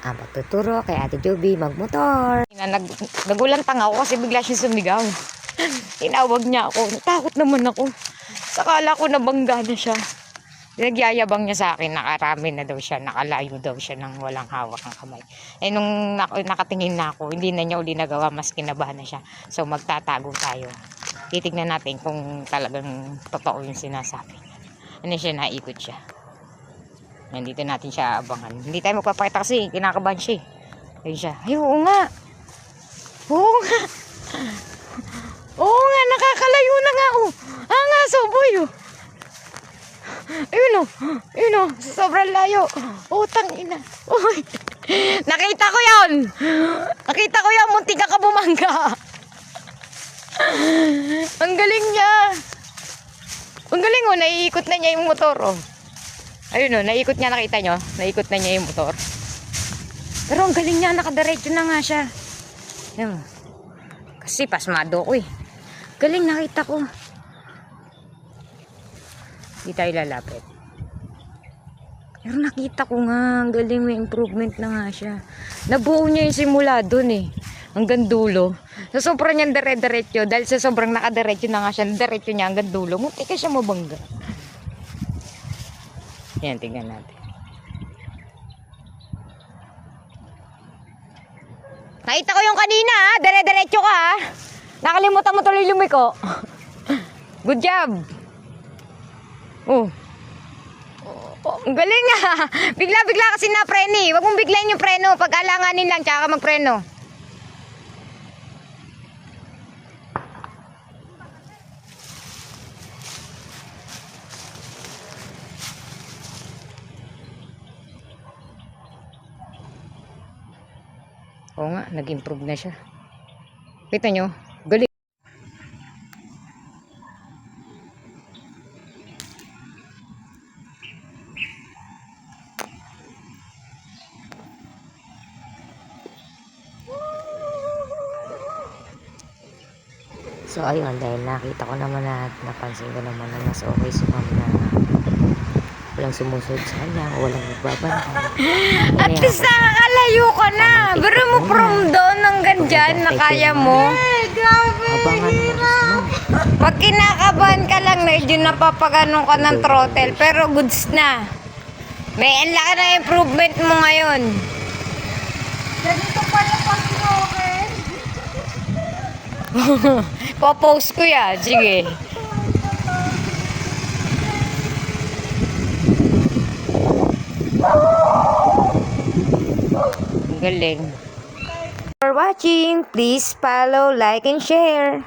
Ang pagtuturo kay Ate Joby magmotor. Nagulantang ako kasi bigla siya sumigaw. Tinawag niya ako. Natakot naman ako. Sakala ko nabangga na siya. Nagyayabang niya sa akin, nakarami na daw siya, nakalayo daw siya ng walang hawak ng kamay. Eh nung nakatingin na ako, hindi na niya uli nagawa, mas kinabahan na siya. So magtatago tayo. Titignan natin kung talagang totoo yung sinasabi. Ano siya, naikot siya. Nandito natin siya abangan. Hindi tayo magpapakita kasi kinakabahan siya. Ayun siya. Ay, oo nga. Oo nga. Oo nga, nakakalayo na nga. Oh. Ah nga, soboy. Oh. Ayun o. Ayun o. Sobrang layo. Utang ina. Uy. Nakita ko yun. Nakita ko yun. Muntik ka bumangga. Ang galing niya. Ang galing o. Naiikot na niya yung motor o. Ayun o. Naiikot niya. Nakita nyo? Naiikot na niya yung motor. Pero ang galing niya. Nakadiretso na nga siya. Ayun. Kasi pasmado ko eh. Galing, nakita ko. Hindi tayo lalapit. Pero nakita ko nga, ang galing, may improvement na nga siya. Nabuo niya yung simula dun eh. Hanggang dulo. Sa sobrang niyang dire-diretso, dahil sa sobrang nakadiretso na nga siya, diretso niya hanggang dulo, munti ka siya mabangga. Yan, tingnan natin. Nakita ko yung kanina ha, dire-diretso ka ha. Nakalimutan mo tuloy lumiko. Good job. Oh. Ang galing nga. Bigla-bigla kasi na preno eh. Huwag mong biglayin yung preno. Pag alanganin lang, tsaka magpreno. Oo nga, nag-improve na siya. Kita nyo? Galing. So ayun, dahil nakita ko naman at napansin ko naman na mas okay si ma'am na walang sumusunod sa kanya, walang nagbabantay. At least nakakalayo ka na. Pero mo from doon hanggang dyan na kaya mo. Abangan mo rin ma'am. Pag kinakabahan ka lang, medyo napapaganon ka ng throttle. Pero goods na. May ang laki na improvement mo ngayon. Ganito pala pag okay. Popost ko yan. Sige. Galing. For watching, please follow, like, and share.